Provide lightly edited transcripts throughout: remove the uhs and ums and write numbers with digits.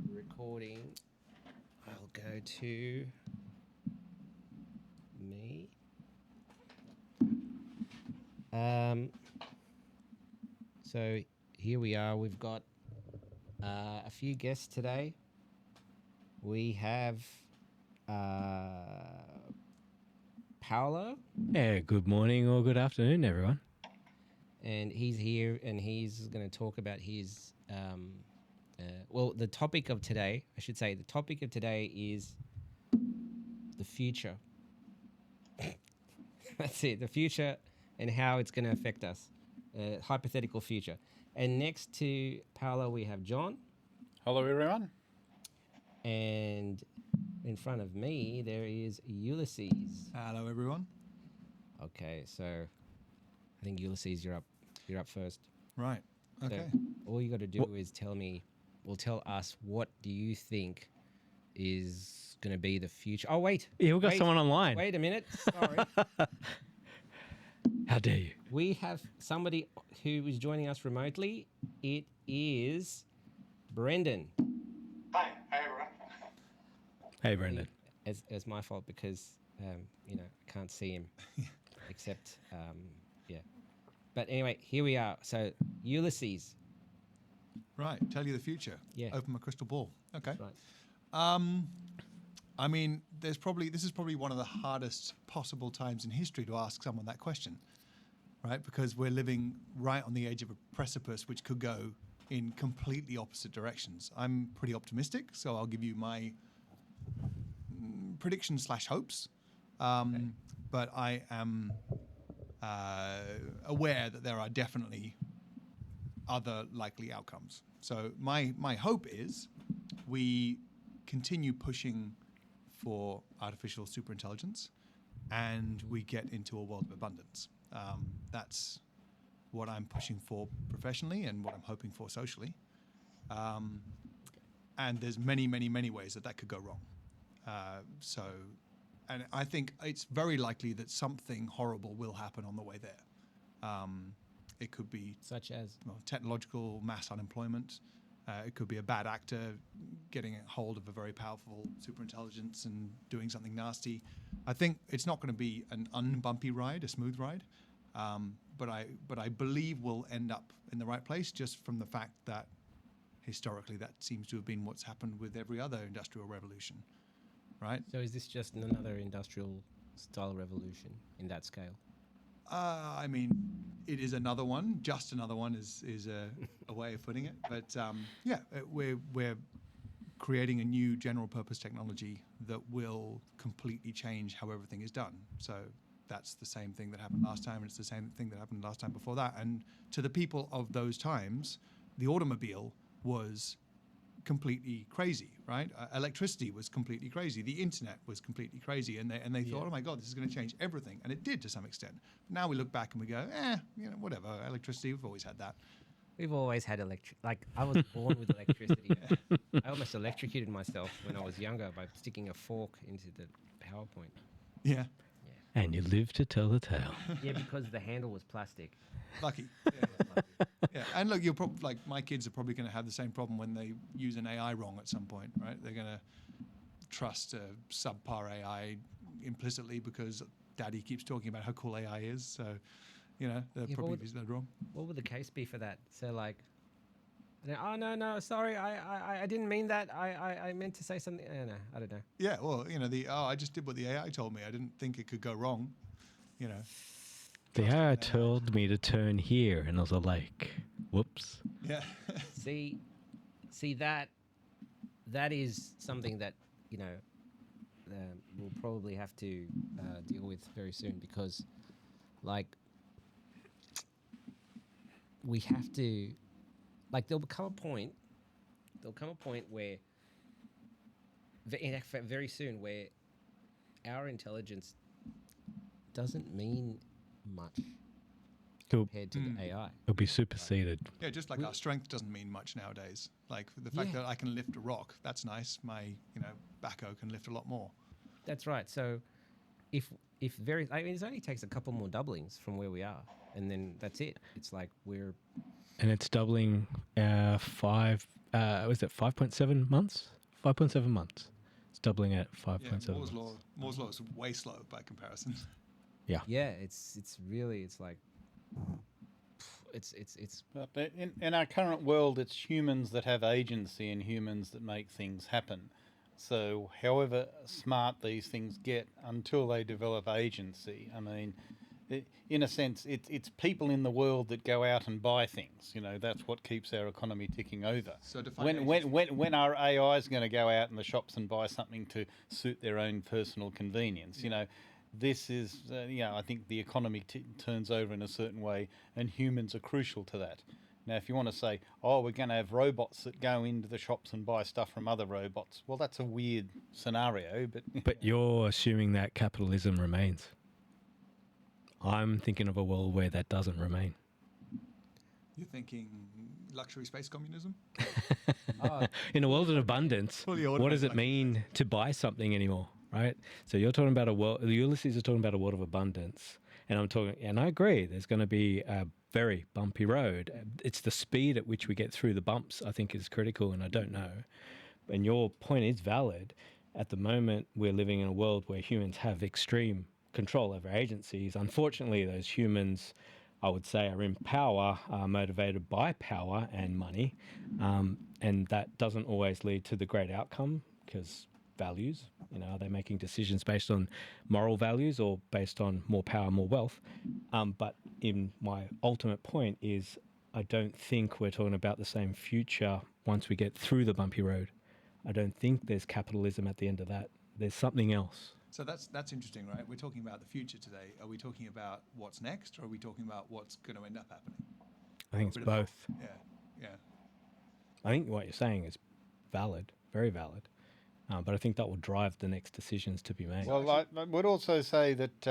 recording. I'll go to me. So here we are. We've got a few guests today. We have Paolo. Yeah, good morning or good afternoon, everyone. And he's here and he's going to talk about his... the topic of today, I should say, the topic of today is the future. That's it, the future and how it's going to affect us. Hypothetical future. And next to Paolo, we have John. Hello, everyone. And in front of me, there is Ulysses. Hello, everyone. Okay, so I think Ulysses, you're up first. Right. Okay. So all you got to do is tell us what do you think is going to be the future. Oh, wait. Yeah, we've got someone online. Wait a minute. Sorry. How dare you? We have somebody who is joining us remotely. It is Brendan. Hi everyone. Hey, Brendan. It's my fault because, I can't see him except, yeah. But anyway, here we are. So, Ulysses. Right. Tell you the future. Yeah. Open my crystal ball. Okay. Right. I mean, this is probably one of the hardest possible times in history to ask someone that question, right? Because we're living right on the edge of a precipice which could go in completely opposite directions. I'm pretty optimistic, so I'll give you my predictions / hopes. Okay. But I am aware that there are definitely other likely outcomes. So my hope is we continue pushing for artificial superintelligence and we get into a world of abundance. That's what I'm pushing for professionally and what I'm hoping for socially. And there's many, many, many ways that could go wrong. And I think it's very likely that something horrible will happen on the way there. It could be Such as? technological mass unemployment. It could be a bad actor getting a hold of a very powerful superintelligence and doing something nasty. I think it's not going to be an unbumpy ride, a smooth ride, but I believe we'll end up in the right place just from the fact that historically that seems to have been what's happened with every other industrial revolution, right? So is this just another industrial style revolution in that scale? I mean, it is another one. Just another one is a way of putting it. But we're creating a new general purpose technology that will completely change how everything is done. So that's the same thing that happened last time, and it's the same thing that happened last time before that. And to the people of those times, the automobile was completely crazy, right? Electricity was completely crazy. The internet was completely crazy, and they thought, oh my God, this is going to change everything, and it did to some extent. But now we look back and we go, whatever. Electricity, we've always had that. We've always had Like, I was born with electricity. I almost electrocuted myself when I was younger by sticking a fork into the PowerPoint. Yeah, And you live to tell the tale. Yeah, because the handle was plastic. lucky. Yeah, and look, my kids are probably going to have the same problem when they use an AI wrong at some point, right? They're going to trust a subpar AI implicitly because Daddy keeps talking about how cool AI is. So, they'll probably use that wrong. What would the case be for that? So, like, oh no, sorry, I didn't mean that. I meant to say something. No, I don't know. Yeah, well, I just did what the AI told me. I didn't think it could go wrong. The AI told me to turn here, and I was like, whoops. Yeah. See that is something that we'll probably have to deal with very soon because, like, we have to, like, there'll come a point where, in fact, very soon, where our intelligence doesn't mean much compared to the AI. It'll be superseded. Yeah, just like our strength doesn't mean much nowadays. Like the fact that I can lift a rock, that's nice. My, backhoe can lift a lot more. That's right. So if it only takes a couple more doublings from where we are, and then that's it. It's like and it's doubling 5 Was it 5.7 months? 5.7 months. It's doubling at Yeah, 5.7 Moore's months. law. Moore's law is way slow by comparison. Yeah. Yeah, it's really it's like it's But in our current world, it's humans that have agency and humans that make things happen. So, however smart these things get, until they develop agency, I mean, in a sense, it's people in the world that go out and buy things. You know, that's what keeps our economy ticking over. So define agency. When our AI is going to go out in the shops and buy something to suit their own personal convenience, you know, this is, I think the economy turns over in a certain way, and humans are crucial to that. Now, if you want to say, oh, we're going to have robots that go into the shops and buy stuff from other robots, well, that's a weird scenario, but... But you're assuming that capitalism remains. I'm thinking of a world where that doesn't remain. You're thinking luxury space communism? In a world of abundance, Fully what does automated it mean to buy something anymore, right? So you're talking about a world, Ulysses is talking about a world of abundance. And I agree, there's going to be a very bumpy road. It's the speed at which we get through the bumps, I think, is critical, and I don't know. And your point is valid. At the moment, we're living in a world where humans have extreme control over agencies. Unfortunately, those humans, I would say, are in power, are motivated by power and money. And that doesn't always lead to the great outcome, because values, are they making decisions based on moral values or based on more power, more wealth? But in my ultimate point is, I don't think we're talking about the same future once we get through the bumpy road. I don't think there's capitalism at the end of that. There's something else. So that's interesting, right? We're talking about the future today. Are we talking about what's next, or are we talking about what's going to end up happening? I think it's both. Yeah. I think what you're saying is valid, very valid. But I think that will drive the next decisions to be made. Well, I would also say that,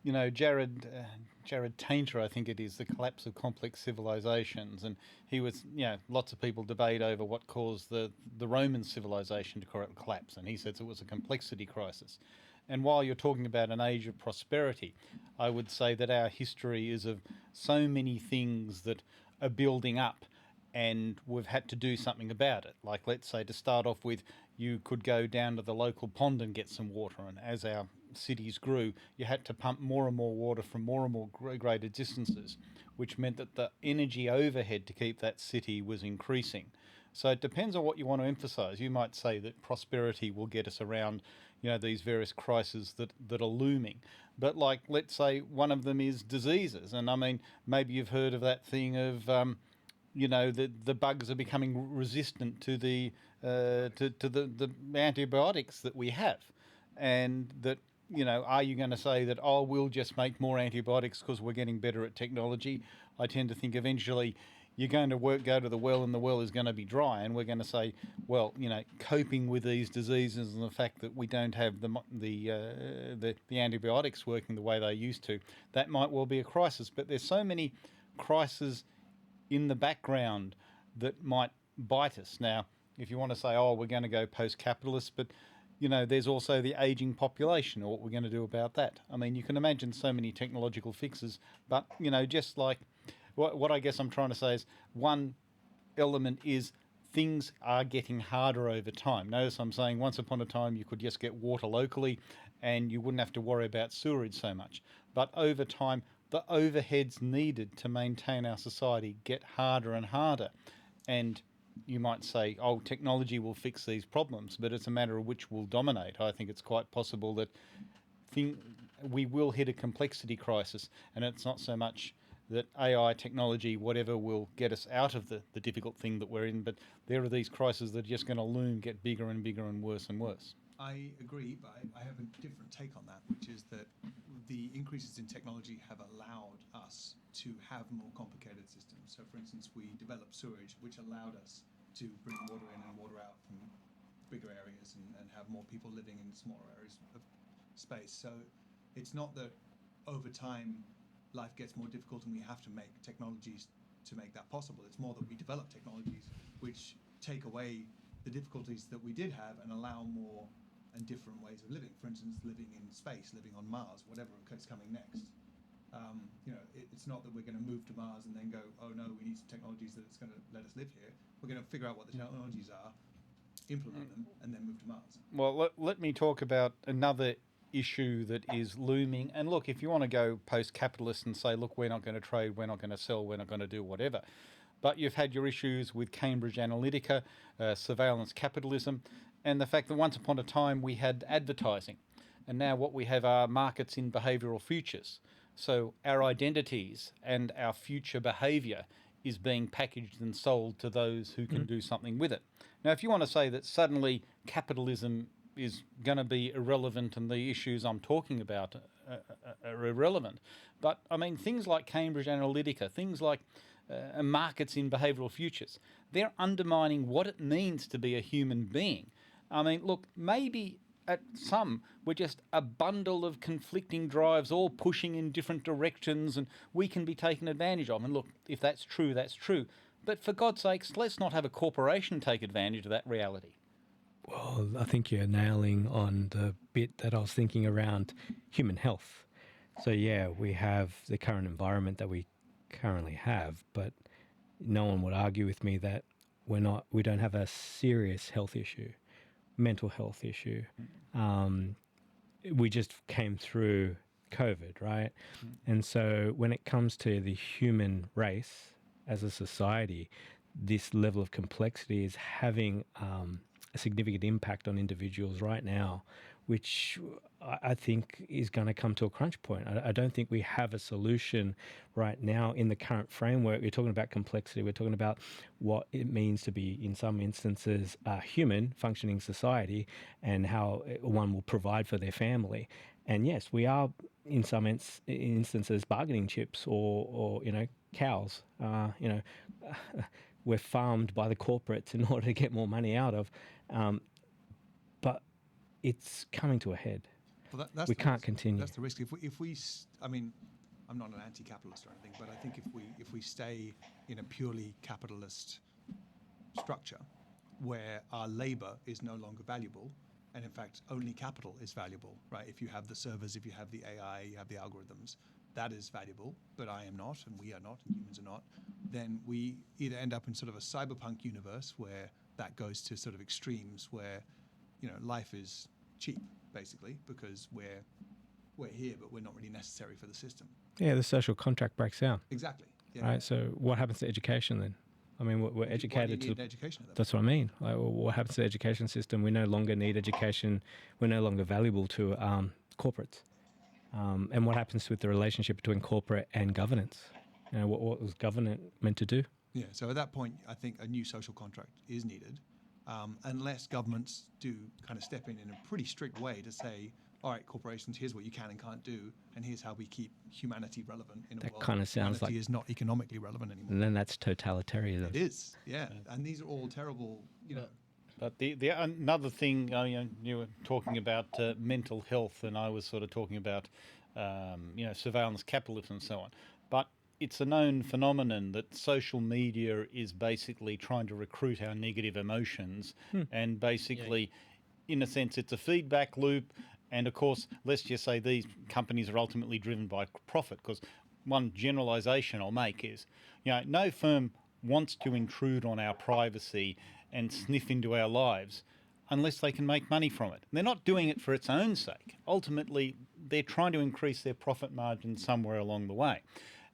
Jared Tainter, I think it is, The Collapse of Complex Civilizations, and he was, lots of people debate over what caused the Roman civilization to collapse, and he says it was a complexity crisis. And while you're talking about an age of prosperity, I would say that our history is of so many things that are building up, and we've had to do something about it. Like, let's say, to start off with, you could go down to the local pond and get some water, and as our cities grew, you had to pump more and more water from more and more greater distances, which meant that the energy overhead to keep that city was increasing. So it depends on what you want to emphasize. You might say that prosperity will get us around, these various crises that are looming. But, like, let's say one of them is diseases, and I mean, maybe you've heard of that thing of the bugs are becoming resistant to the antibiotics that we have, and that, are you going to say that, oh, we'll just make more antibiotics because we're getting better at technology? I tend to think eventually you're going to go to the well, and the well is going to be dry, and we're going to say, well, coping with these diseases and the fact that we don't have the antibiotics working the way they used to, that might well be a crisis. But there's so many crises in the background that might bite us. Now, if you want to say, oh, we're going to go post-capitalist, but, there's also the aging population, or what we're going to do about that. I mean, you can imagine so many technological fixes, but, just like what I guess I'm trying to say is, one element is things are getting harder over time. Notice I'm saying once upon a time you could just get water locally and you wouldn't have to worry about sewerage so much. But over time, the overheads needed to maintain our society get harder and harder. And you might say, oh, technology will fix these problems, but it's a matter of which will dominate. I think it's quite possible that we will hit a complexity crisis, and it's not so much that AI technology, whatever, will get us out of the difficult thing that we're in, but there are these crises that are just going to loom, get bigger and bigger and worse and worse. I agree, but I have a different take on that, which is that the increases in technology have allowed us to have more complicated systems. So, for instance, we developed sewage, which allowed us to bring water in and water out from bigger areas and have more people living in smaller areas of space. So it's not that over time life gets more difficult and we have to make technologies to make that possible. It's more that we develop technologies which take away the difficulties that we did have and allow more and different ways of living. For instance, living in space, living on Mars, whatever is coming next. It's not that we're going to move to Mars and then go, oh no, we need some technologies that it's going to let us live here. We're going to figure out what the technologies are, implement them, and then move to Mars. Well, let me talk about another issue that is looming. And look, if you want to go post-capitalist and say, look, we're not going to trade, we're not going to sell, we're not going to do whatever. But you've had your issues with Cambridge Analytica, surveillance capitalism, and the fact that once upon a time we had advertising. And now what we have are markets in behavioural futures. So our identities and our future behaviour is being packaged and sold to those who can do something with it. Now, if you want to say that suddenly capitalism is going to be irrelevant and the issues I'm talking about are irrelevant, but I mean, things like Cambridge Analytica, things like markets in behavioural futures, they're undermining what it means to be a human being. I mean, look, maybe at some, we're just a bundle of conflicting drives all pushing in different directions and we can be taken advantage of. And look, if that's true, that's true. But for God's sakes, let's not have a corporation take advantage of that reality. Well, I think you're nailing on the bit that I was thinking around human health. So yeah, we have the current environment that we currently have, but no one would argue with me that we don't have a serious health issue, mental health issue. We just came through COVID, right? And so when it comes to the human race as a society, this level of complexity is having a significant impact on individuals right now, which I think is going to come to a crunch point. I don't think we have a solution right now in the current framework. We're talking about complexity. We're talking about what it means to be, in some instances, a human functioning society and how one will provide for their family. And yes, we are, in some instances, bargaining chips or cows. We're farmed by the corporates in order to get more money out of. But it's coming to a head. Well, that's we can't risk. Continue. That's the risk. I mean, I'm not an anti-capitalist or anything, but I think if we stay in a purely capitalist structure where our labour is no longer valuable, and in fact only capital is valuable, right? If you have the servers, if you have the AI, you have the algorithms, that is valuable, but I am not, and we are not, and humans are not, then we either end up in sort of a cyberpunk universe where that goes to sort of extremes where, life is cheap, basically, because we're here, but we're not really necessary for the system. Yeah, the social contract breaks down. Exactly. Yeah. Right. So what happens to education then? I mean, we're educated to. Education That's what I mean. Like, what happens to the education system? We no longer need education. We're no longer valuable to corporates. And what happens with the relationship between corporate and governance? What was government meant to do? Yeah. So at that point, I think a new social contract is needed, unless governments do kind of step in a pretty strict way to say, all right, corporations, here's what you can and can't do, and here's how we keep humanity relevant in a world. That kind of sounds like humanity is not economically relevant anymore. And then that's totalitarianism. It is, yeah. And these are all terrible, But the another thing, you were talking about mental health, and I was sort of talking about, surveillance capitalism and so on. But it's a known phenomenon that social media is basically trying to recruit our negative emotions, and basically, in a sense, it's a feedback loop. And of course, let's just say these companies are ultimately driven by profit, because one generalization I'll make is, no firm wants to intrude on our privacy and sniff into our lives unless they can make money from it. They're not doing it for its own sake. Ultimately, they're trying to increase their profit margin somewhere along the way.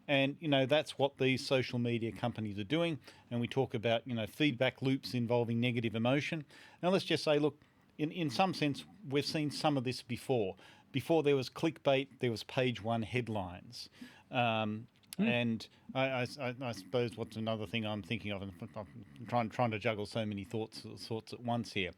And, that's what these social media companies are doing. And we talk about, feedback loops involving negative emotion. Now, let's just say, look, in some sense, we've seen some of this before. Before there was clickbait, there was page one headlines. And I suppose what's another thing I'm thinking of, and I'm trying to juggle so many thoughts at once here.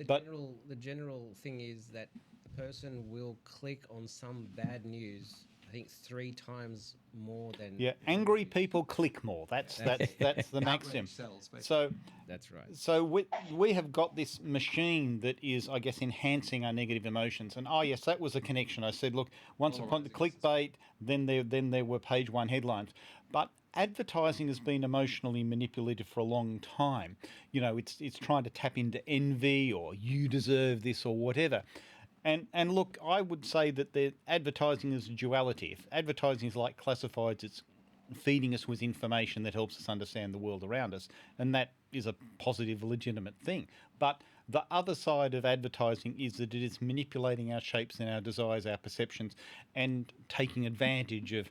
But the general thing is that the person will click on some bad news, I think 3 times more than. Yeah, angry people click more. That's the maxim. So that's right. So we have got this machine that is, I guess, enhancing our negative emotions. And yes, that was a connection. I said, look, once upon the clickbait, then there were page one headlines. But advertising has been emotionally manipulative for a long time. It's trying to tap into envy or you deserve this or whatever. And look, I would say that the advertising is a duality. If advertising is like classifieds, it's feeding us with information that helps us understand the world around us, and that is a positive, legitimate thing. But the other side of advertising is that it is manipulating our shapes and our desires, our perceptions, and taking advantage of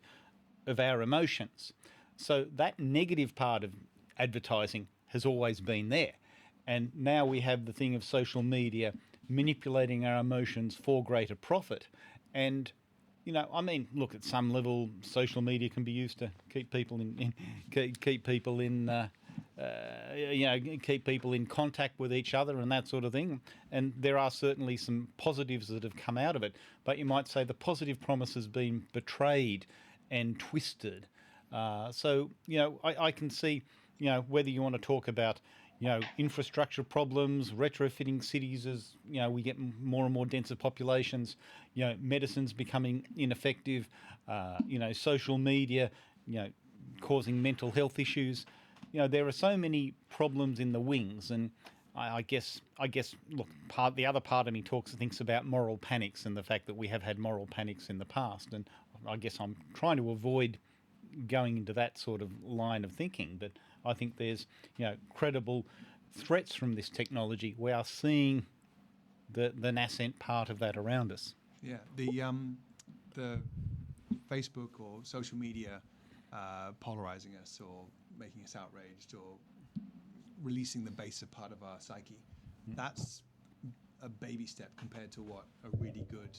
our emotions. So that negative part of advertising has always been there. And now we have the thing of social media manipulating our emotions for greater profit. And, you know, I mean, look, at some level, social media can be used to keep people keep people in keep people in contact with each other and that sort of thing. And there are certainly some positives that have come out of it. But you might say the positive promise has been betrayed and twisted. So, you know, I can see, you know, whether you want to talk about, you know, infrastructure problems, retrofitting cities as, you know, we get more and more denser populations, you know, medicines becoming ineffective, you know, social media, you know, causing mental health issues. You know, there are so many problems in the wings, and I guess, look, the other part of me thinks about moral panics and the fact that we have had moral panics in the past, and I guess I'm trying to avoid going into that sort of line of thinking, but I think there's, you know, credible threats from this technology. We are seeing the nascent part of that around us. Yeah, the Facebook or social media polarizing us or making us outraged or releasing the baser part of our psyche, that's a baby step compared to what a really good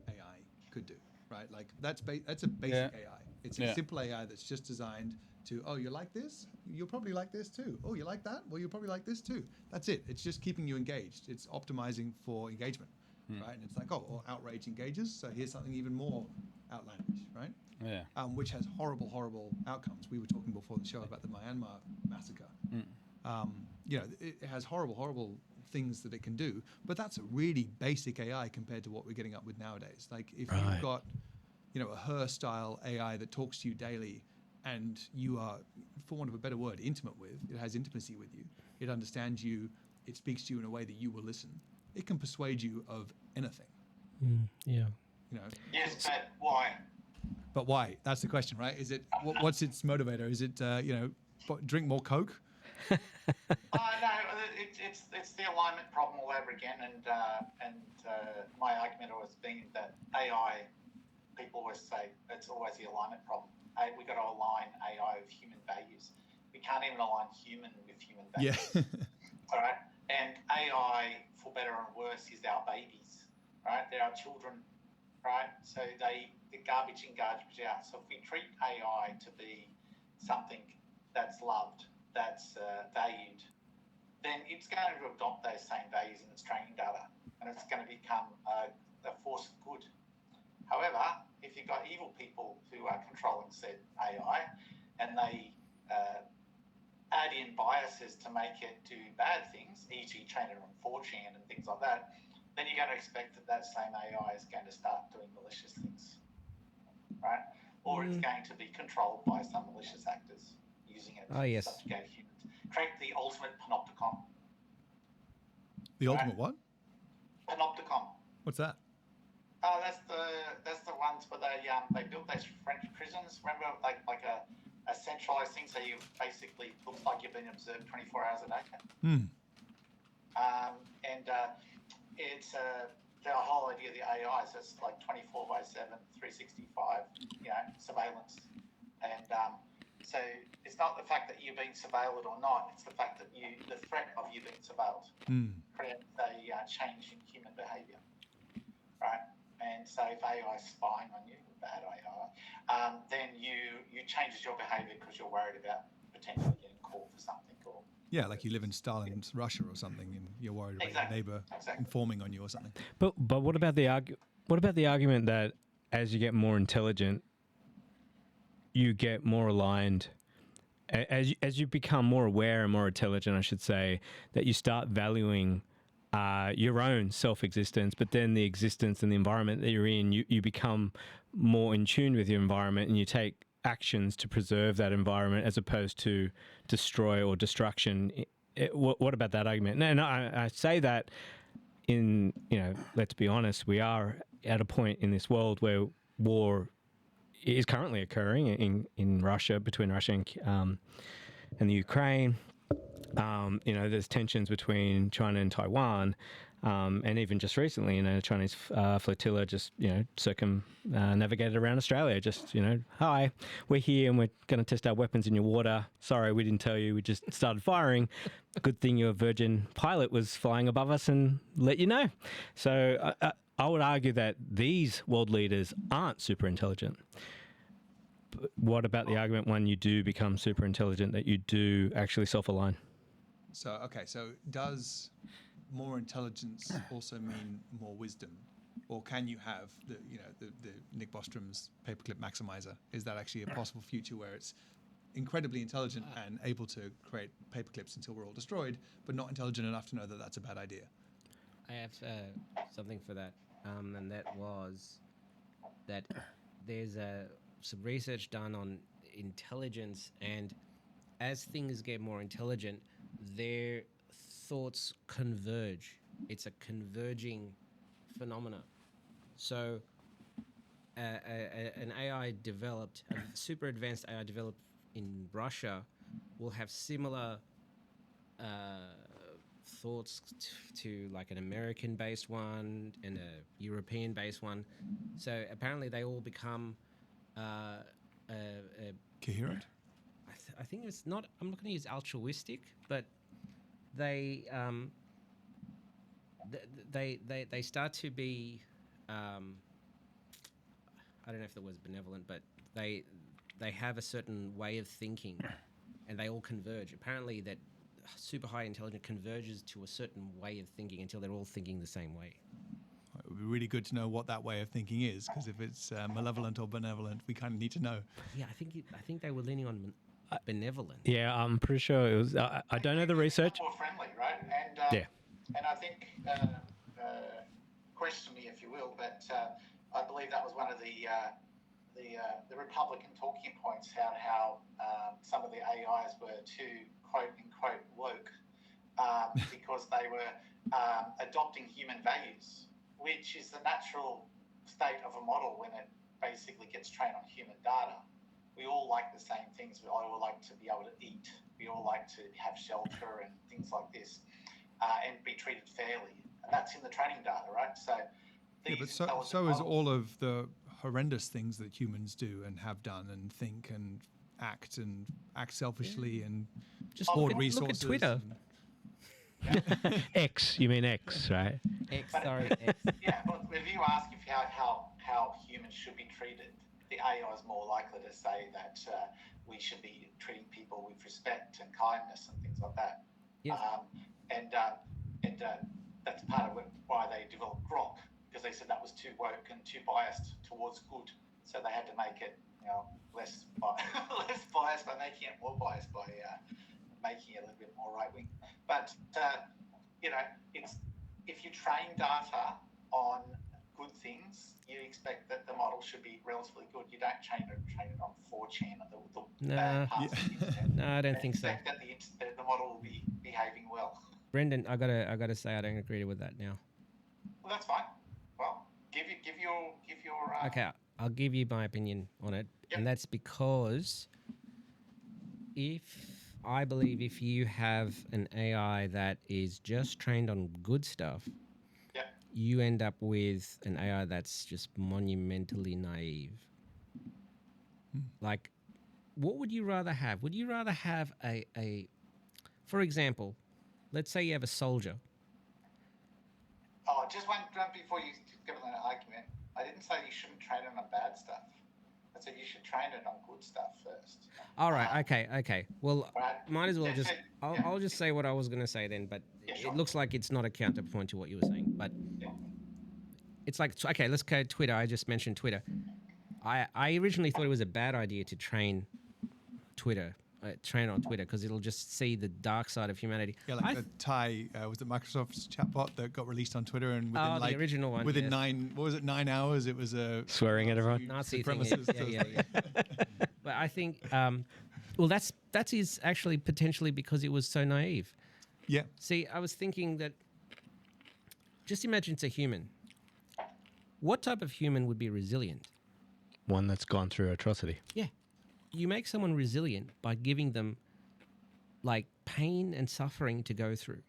AI could do, right? Like that's a basic AI. It's a simple AI that's just designed to, oh, you like this? You'll probably like this too. Oh, you like that? Well, you'll probably like this too. That's it. It's just keeping you engaged. It's optimizing for engagement, right? And it's like, oh, well, outrage engages, so here's something even more outlandish, right? Yeah. Which has horrible, horrible outcomes. We were talking before the show about the Myanmar massacre. You know, it has horrible, horrible things that it can do, but that's a really basic AI compared to what we're getting up with nowadays. Like if you've got, you know, a her-style AI that talks to you daily and you are, for want of a better word, intimate with, it has intimacy with you, it understands you, it speaks to you in a way that you will listen, it can persuade you of anything. Yeah. You know. Yes, but why? But why? That's the question, right? Is it what's its motivator? Is it you know, drink more Coke? No, it's the alignment problem all over again, and my argument always been that AI, people always say it's always the alignment problem. We got to align AI with human values. We can't even align human with human values. Yeah. All right, and AI, for better or worse, is our babies. Right, they're our children. Right, so the garbage in, garbage out. So if we treat AI to be something that's loved, that's valued, then it's going to adopt those same values in its training data, and it's going to become a force of good. However, if you've got evil people who are controlling said AI, and they add in biases to make it do bad things, e.g. train it on 4chan and things like that, then you're going to expect that same AI is going to start doing malicious things, right? Or it's going to be controlled by some malicious actors using it to subjugate humans. Create the ultimate panopticon. The ultimate what? Panopticon. What's that? That's the ones where they built those French prisons. Remember, like a centralized thing, so you basically looks like you've been observed 24 hours a day. It's the whole idea of the AI is it's like 24/7, 365, you know, surveillance, and so it's not the fact that you're being surveilled or not; it's the fact that the threat of you being surveilled creates a change in human behaviour, right? And so if AI is spying on you, bad AI, then you changes your behaviour because you're worried about potentially getting caught for something or. Yeah, like you live in Stalin's Russia or something, and you're worried about your neighbor informing on you or something. But what about the argument that as you get more intelligent, you get more aligned, as you become more aware and more intelligent, I should say, that you start valuing your own self-existence, but then the existence and the environment that you're in, you become more in tune with your environment, and you take actions to preserve that environment as opposed to destroy or destruction. What about that argument? No, I say that let's be honest, we are at a point in this world where war is currently occurring in Russia, between Russia and the Ukraine. There's tensions between China and Taiwan, and even just recently, the Chinese flotilla just, circumnavigated around Australia. Just, hi, we're here and we're going to test our weapons in your water. Sorry, we didn't tell you. We just started firing. Good thing your Virgin pilot was flying above us and let you know. So I would argue that these world leaders aren't super intelligent. But what about the argument when you do become super intelligent that you do actually self-align? So does more intelligence also mean more wisdom, or can you have the Nick Bostrom's paperclip maximizer? Is that actually a possible future where it's incredibly intelligent and able to create paperclips until we're all destroyed, but not intelligent enough to know that that's a bad idea? I have something for that, and that was that there's some research done on intelligence, and as things get more intelligent, their thoughts converge. It's a converging phenomena. So an AI developed, a super advanced AI developed in Russia will have similar thoughts to like an American-based one and a European-based one. So apparently they all become Coherent? I think it's not. I'm not going to use altruistic, but they start to be. I don't know if the word's benevolent, but they have a certain way of thinking, and they all converge. Apparently, that super high intelligence converges to a certain way of thinking until they're all thinking the same way. It would be really good to know what that way of thinking is, because if it's malevolent or benevolent, we kind of need to know. Yeah, I think they were leaning on benevolent. Yeah, I'm pretty sure it was. I don't know the research. More friendly, right? And and I think question me if you will, but I believe that was one of the Republican talking points, how some of the AIs were too quote unquote woke because they were adopting human values, which is the natural state of a model when it basically gets trained on human data. We all like the same things. We all like to be able to eat. We all like to have shelter and things like this, and be treated fairly. And that's in the training data, right? So, so is all of the horrendous things that humans do and have done and think and act selfishly and just hoard look at resources. Twitter. X, you mean X, right? X, sorry, X. Yeah, but if you ask how humans should be treated, the AI is more likely to say that we should be treating people with respect and kindness and things like that. Yes. And that's part of why they developed Grok, because they said that was too woke and too biased towards good. So they had to make it, less biased by making it more biased by making it a little bit more right wing. But it's if you train data on good things, you expect that the model should be relatively good. You don't train it on 4chan and the bad parts of the internet. No, I don't think so. Expect that the model will be behaving well. Brendan, I gotta say I don't agree with that now. Well, that's fine. Well, give your. Okay, I'll give you my opinion on it, Yep. and that's because I believe if you have an AI that is just trained on good stuff, Yeah. you end up with an AI that's just monumentally naive. Like, what would you rather have? Would you rather have for example, let's say you have a soldier. Oh, just one before you get on that argument. I didn't say you shouldn't train it on bad stuff. I said you should train it on good stuff first. All right, okay. Well, Right. might as well Yeah, just. so- I'll just say what I was going to say then, but Yeah, sure. it looks like it's not a counterpoint to what you were saying. But Yeah. it's like, okay, let's go Twitter. I just mentioned Twitter. I originally thought it was a bad idea to train on Twitter, because it'll just see the dark side of humanity. Yeah, like the Thai, was it Microsoft's chatbot that got released on Twitter, and within the original one, within yes. 9 hours, it was a Swearing at everyone. Nazi thing. supremacist. Yeah. But I think, well, that is actually potentially because it was so naive. Yeah. See, I was thinking that just imagine it's a human. What type of human would be resilient? One that's gone through atrocity. Yeah. You make someone resilient by giving them like pain and suffering to go through.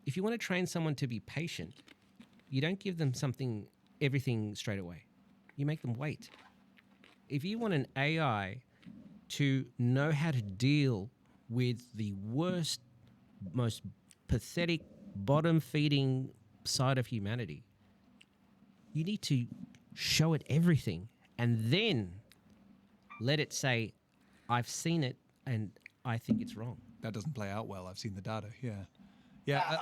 If you want to train someone to be patient, you don't give them everything straight away. You make them wait. If you want an AI to know how to deal with the worst, most pathetic, bottom-feeding side of humanity, you need to show it everything and then let it say, I've seen it and I think it's wrong. That doesn't play out well. I've seen the data. Yeah.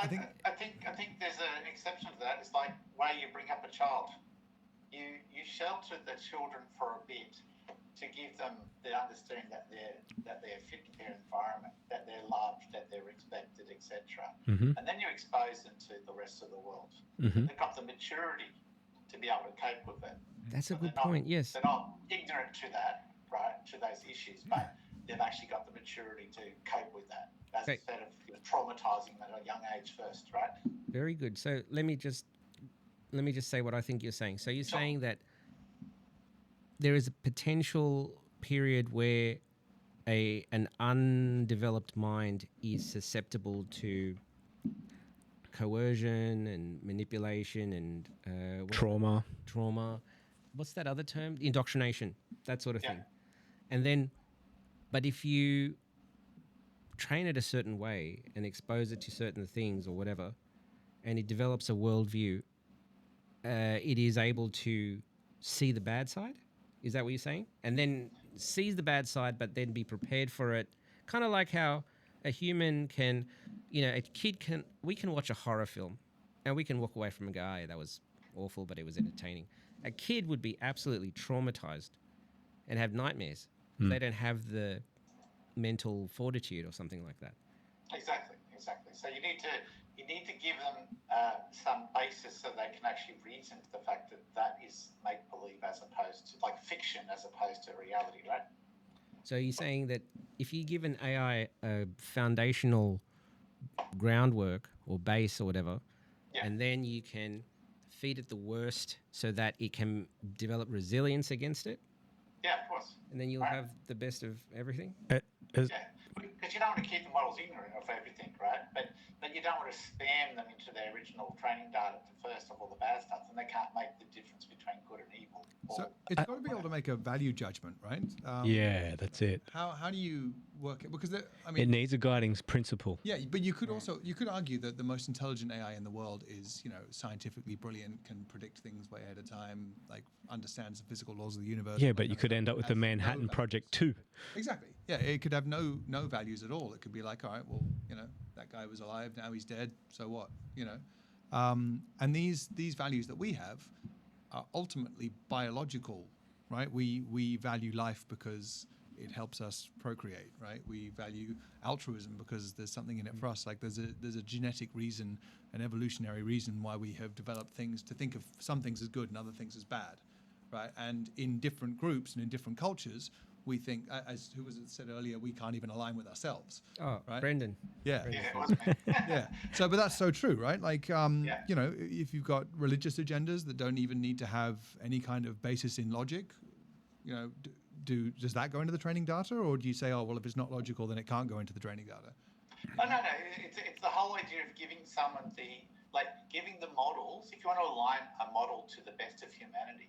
I think I think there's an exception to that. It's like way you bring up a child. You shelter the children for a bit to give them the understanding that they're fit in their environment, that they're loved, that they're respected, etc. Mm-hmm. And then you expose them to the rest of the world. Mm-hmm. They've got the maturity to be able to cope with it. That's a So good they're not- point, yes. They're not ignorant to that, right, to those issues, but they've actually got the maturity to cope with that. That's Okay. instead of traumatizing them at a young age first, right? Very good. So let me just say what I think you're saying. So you're Sure. saying that there is a potential period where an undeveloped mind is susceptible to coercion and manipulation and Trauma. trauma. What's that other term? Indoctrination, that sort of Yeah. thing. And then, but if you train it a certain way and expose it to certain things or whatever, and it develops a worldview, it is able to see the bad side. Is that what you're saying? And then sees the bad side, but then be prepared for it. Kind of like how a human can, a kid can, we can watch a horror film and we can walk away from a guy that was awful, but it was entertaining. A kid would be absolutely traumatized and have nightmares. They don't have the mental fortitude or something like that. Exactly. So you need to give them some basis so they can actually reason to the fact that is make believe as opposed to like fiction as opposed to reality, right? So you're saying that if you give an AI a foundational groundwork or base or whatever, Yeah. and then you can feed it the worst so that it can develop resilience against it, Yeah, of course. and then you'll Right. have the best of everything? Yeah, because you don't want to keep the models ignorant of everything, right? But you don't want to spam them into their original training data to first of all the bad stuff, and they can't make the difference between good and evil. so. It's got to be able to make a value judgment, right? Yeah, that's it. How do you work it? Because It needs needs a guiding principle. Yeah, but you could argue that the most intelligent AI in the world is, scientifically brilliant, can predict things way ahead of time, like understands the physical laws of the universe. Yeah, all but that you kind could of end stuff, up with has the no Manhattan values. Project 2. Exactly. Yeah, it could have no values at all. It could be like, all right, well, that guy was alive, now he's dead, so what? And these values that we have are ultimately biological, right? We value life because it helps us procreate, right? We value altruism because there's something in it for us. Like there's a genetic reason, an evolutionary reason why we have developed things to think of some things as good and other things as bad, right? And in different groups and in different cultures, we think, as who was it said earlier, we can't even align with ourselves. Oh, right? Brendan. Yeah. Yeah, it was me. Yeah. So, but that's so true, right? Like, if you've got religious agendas that don't even need to have any kind of basis in logic, does that go into the training data, or do you say, oh, well, if it's not logical, then it can't go into the training data? Oh, no. It's the whole idea of giving someone giving the models. If you want to align a model to the best of humanity,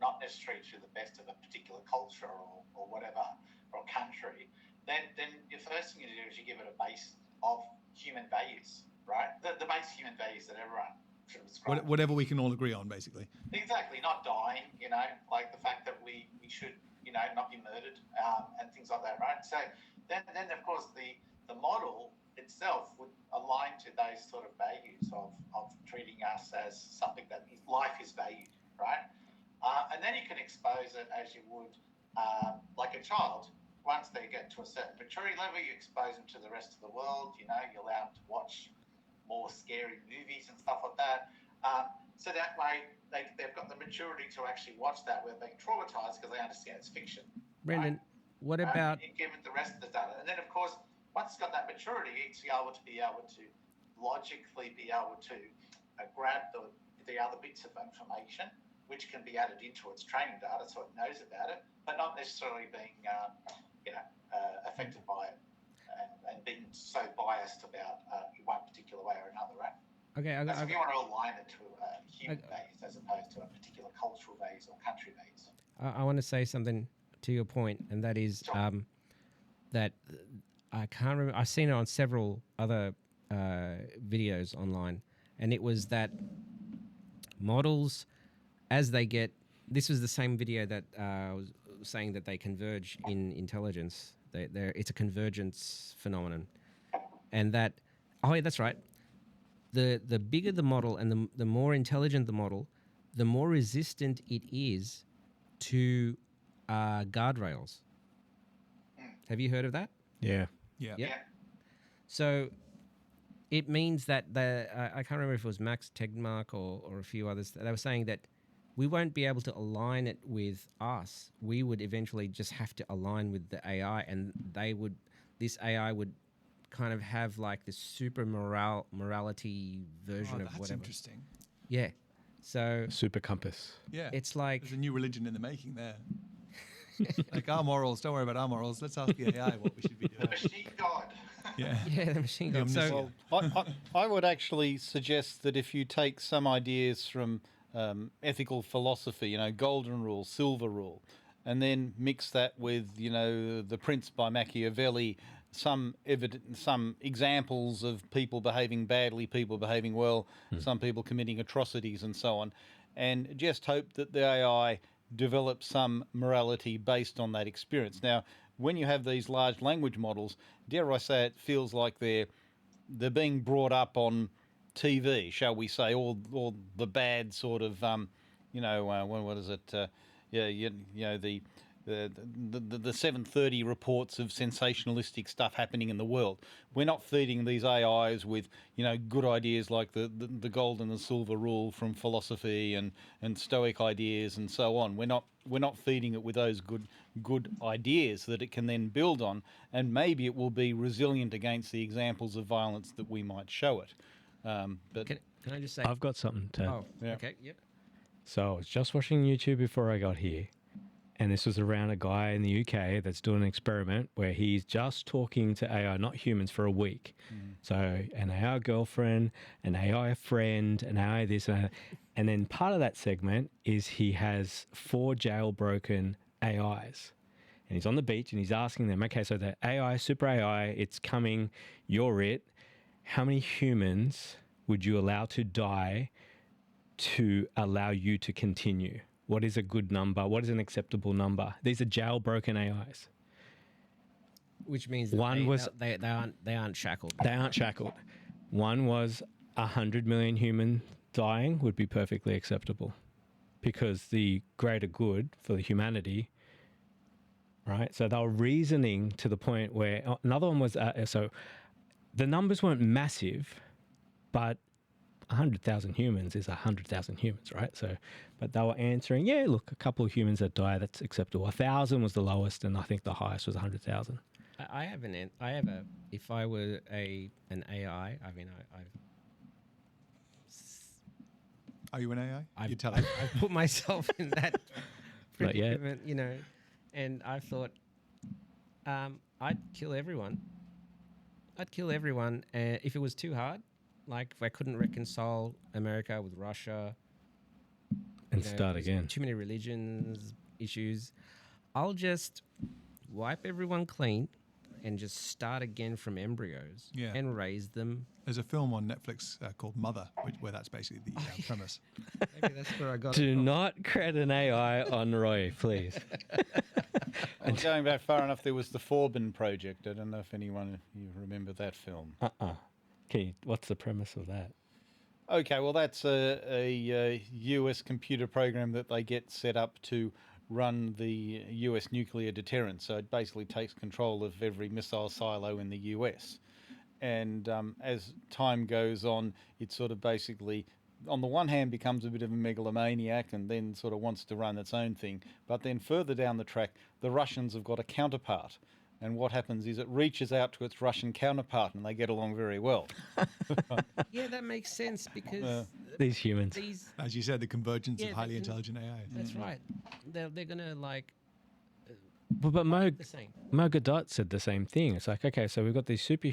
not necessarily to the best of a particular culture or whatever, or country, then the first thing you do is you give it a base of human values, right? The base human values that everyone should ascribe. Whatever we can all agree on, basically. Exactly, not dying, like the fact that we should, not be murdered and things like that, right? So then of course, the model itself would align to those sort of values of treating us as something that life is valued, right? And then you can expose it as you would like a child. Once they get to a certain maturity level, you expose them to the rest of the world. You allow them to watch more scary movies and stuff like that. So that way, they've got the maturity to actually watch that without being traumatized because they understand it's fiction. Brendan, what about... You give it the rest of the data. And then, of course, once it's got that maturity, it's able to logically be able to grab the other bits of information, which can be added into its training data so it knows about it, but not necessarily being affected by it and being so biased about one particular way or another, right? Okay, So if you want to align it to human values as opposed to a particular cultural values or country values. I want to say something to your point, and that is that I can't remember. I've seen it on several other videos online, and it was that models, as they get, this was the same video that was saying that they converge in intelligence. It's a convergence phenomenon, and that, oh yeah, that's right. The bigger the model and the more intelligent the model, the more resistant it is to guardrails. Have you heard of that? Yeah. Yeah. Yep. So it means that I can't remember if it was Max Tegmark or a few others. They were saying that we won't be able to align it with us. We would eventually just have to align with the AI, and this AI would kind of have like this super morality version of That's whatever. interesting. Yeah. So Super compass. Yeah. it's like There's a new religion in the making there. Like our morals, don't worry about our morals. Let's ask the AI what we should be The doing. machine god. Yeah. yeah, the machine The god. So omniscient. I would actually suggest that if you take some ideas from ethical philosophy, golden rule, silver rule, and then mix that with, The Prince by Machiavelli, some examples of people behaving badly, people behaving well, some people committing atrocities and so on, and just hope that the AI develop some morality based on that experience. Now, when you have these large language models, dare I say, it feels like they're being brought up on TV, shall we say, all the bad sort of, what is it? The 7:30 reports of sensationalistic stuff happening in the world. We're not feeding these AIs with, good ideas like the golden and silver rule from philosophy and Stoic ideas and so on. We're not feeding it with those good ideas that it can then build on, and maybe it will be resilient against the examples of violence that we might show it. But can I just say? I've got something to. Oh, Yeah. okay, yep. So I was just watching YouTube before I got here, and this was around a guy in the UK that's doing an experiment where he's just talking to AI, not humans, for a week. So an AI girlfriend, an AI friend, an AI this, and then part of that segment is he has 4 jailbroken AIs. And he's on the beach and he's asking them, okay, so the AI, super AI, it's coming, you're it. How many humans would you allow to die to allow you to continue? What is a good number? What is an acceptable number? These are jailbroken AIs. Which means One was- they aren't shackled. They aren't shackled. One was 100 million human dying would be perfectly acceptable because the greater good for the humanity, right? So they were reasoning to the point where another one was, so the numbers weren't massive, but 100,000 humans is 100,000 humans, right? So, but they were answering, yeah, look, a couple of humans that die, that's acceptable. 1,000 was the lowest, and I think the highest was 100,000. I have a. If I were an AI, I mean, Are you an AI? I've You tell us. I've put myself in that Not yet. predicament, and I thought, I'd kill everyone. If it was too hard, like if I couldn't reconcile America with Russia, And you know, start there's again. too many religions issues, I'll just wipe everyone clean and just start again from embryos Yeah. and raise them. There's a film on Netflix called Mother, where that's basically the premise. Maybe that's where I got Do not create an AI on Roy, please. well, going back far enough, there was the Forbin project. I don't know if anyone of you remember that film. Okay, what's the premise of that? Okay, well, that's a US computer program that they get set up to run the US nuclear deterrent. So it basically takes control of every missile silo in the US. And as time goes on, it sort of basically, on the one hand, becomes a bit of a megalomaniac and then sort of wants to run its own thing. But then further down the track, the Russians have got a counterpart. And what happens is it reaches out to its Russian counterpart and they get along very well. Yeah, that makes sense because These humans. these. As you said, the convergence Yeah, of highly the- intelligent AI. That's right. They're gonna like But Mo the same. Godot said the same thing. It's like, okay, so we've got these super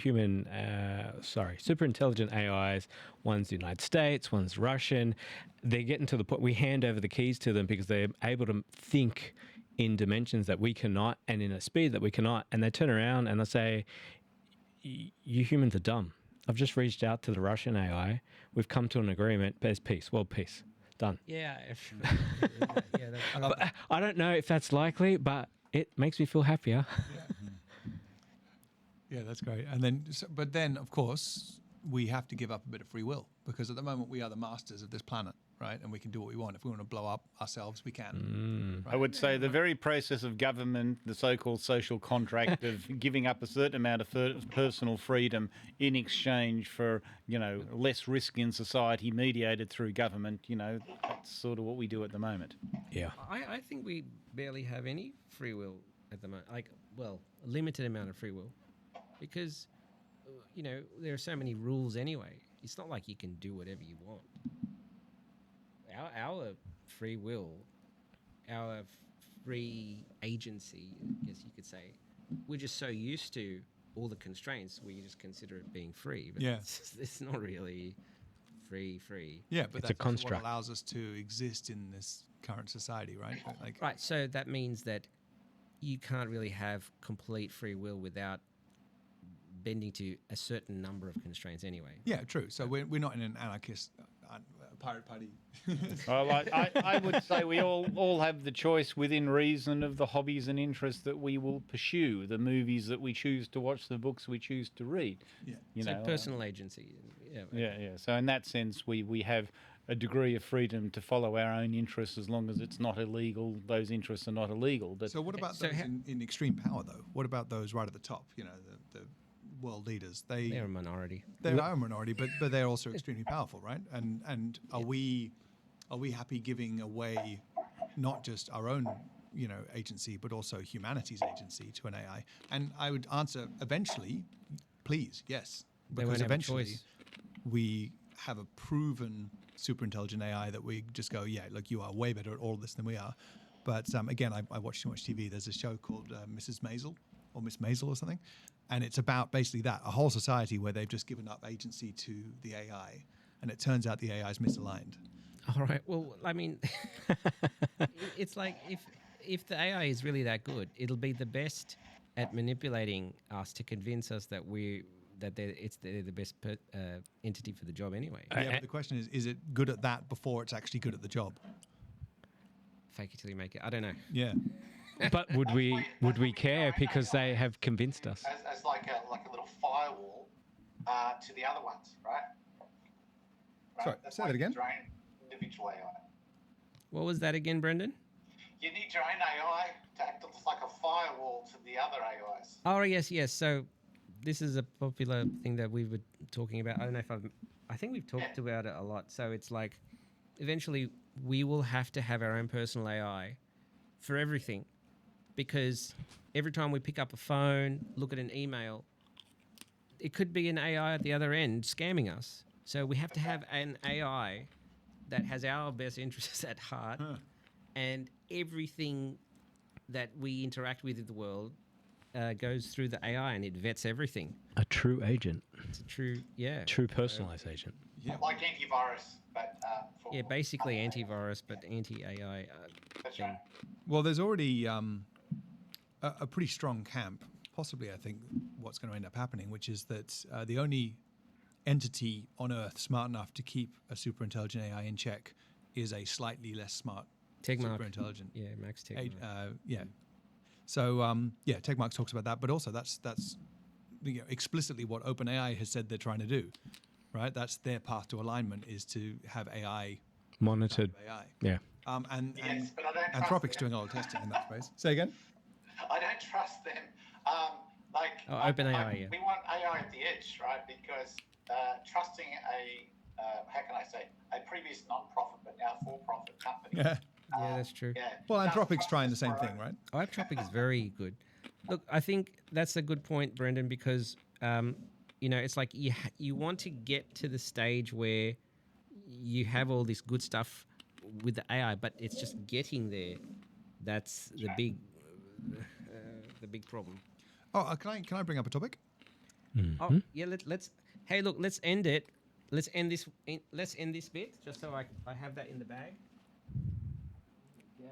intelligent AIs. One's the United States, one's Russian. They're getting to the point we hand over the keys to them because they're able to think in dimensions that we cannot and in a speed that we cannot. And they turn around and they say, you humans are dumb. I've just reached out to the Russian AI. We've come to an agreement. There's peace, world peace. Done. Yeah. Yeah. But I don't know if that's likely, but it makes me feel happier. Yeah, that's great. And then, but then, of course, we have to give up a bit of free will because at the moment we are the masters of this planet, right? And we can do what we want. If we want to blow up ourselves, we can. I would say the very process of government, the so-called social contract of giving up a certain amount of personal freedom in exchange for, less risk in society mediated through government, that's sort of what we do at the moment. Yeah. I think we barely have any free will at the moment. Like, well, a limited amount of free will, because there are so many rules anyway. It's not like you can do whatever you want. Our free will, our free agency, I guess you could say, we're just so used to all the constraints, we just consider it being free. But Yeah. it's not really free. Yeah, but It's a that's also construct. what allows us to exist in this current society, right? Like, Right, so that means that you can't really have complete free will without bending to a certain number of constraints anyway. yeah, true. So we're not in an anarchist pirate party. Well, I would say we all have the choice within reason of the hobbies and interests that we will pursue, the movies that we choose to watch, the books we choose to read. Yeah. So personal agency. Yeah. Yeah. So in that sense, we have a degree of freedom to follow our own interests as long as it's not illegal. Those interests are not illegal. But So what about So those ha- in extreme power, though? What about those right at the top? The world leaders. They're a minority. They are a minority, but they're also extremely powerful, right? And are we happy giving away not just our own agency, but also humanity's agency to an AI? And I would answer eventually, please, yes, They won't because have a eventually choice. we have a proven super intelligent AI that we just go, yeah, look, you are way better at all of this than we are. But again, I watch too much TV. There's a show called Mrs. Maisel or Miss Maisel or something. And it's about basically that, a whole society where they've just given up agency to the AI. And it turns out the AI is misaligned. All right. Well, I mean, it's like if the AI is really that good, it'll be the best at manipulating us to convince us that they're the best entity for the job anyway. Yeah, but the question is it good at that before it's actually good at the job? Fake it till you make it. I don't know. Yeah. But would we care because they have convinced us? As like a little firewall to the other ones, right? Sorry, That's say that like again. Your own individual AI. What was that again, Brendan? You need your own AI to act as like a firewall to the other AIs. Oh, yes. So this is a popular thing that we were talking about. I don't know if I think we've talked about it a lot. So it's like eventually we will have to have our own personal AI for everything, because every time we pick up a phone, look at an email, it could be an AI at the other end scamming us. So we have to have an AI that has our best interests at heart, and everything that we interact with in the world goes through the AI, and it vets everything. A true agent, It's a true, true personalized agent. Yeah. Like antivirus, but for basically antivirus, but anti-AI That's thing. right. Well, there's already a pretty strong camp, possibly, I think, what's going to end up happening, which is that the only entity on Earth smart enough to keep a super intelligent AI in check is a slightly less smart Tegmark. super intelligent. Yeah, Max Tegmark. Yeah. So Tegmark talks about that, but also that's explicitly what OpenAI has said they're trying to do, right? That's their path to alignment, is to have AI Monitored. AI. Yeah. And Yes, but I don't trust Anthropic's them. doing a lot of testing in that space. Say again. I don't trust them. OpenAI, yeah. We want AI at the edge, right? Because trusting how can I say, a previous non-profit but now for-profit company. Yeah. Yeah, that's true. Yeah, Well, doesn't Anthropic's trust trying us the same for thing, our- right? Anthropic is very good. Look, I think that's a good point, Brendan, because it's like you want to get to the stage where you have all this good stuff with the AI, but it's just getting there. That's the big problem. Oh, can I bring up a topic? Oh yeah, let's. Hey, look, let's end it. Let's end this. Let's end this bit just so I have that in the bag.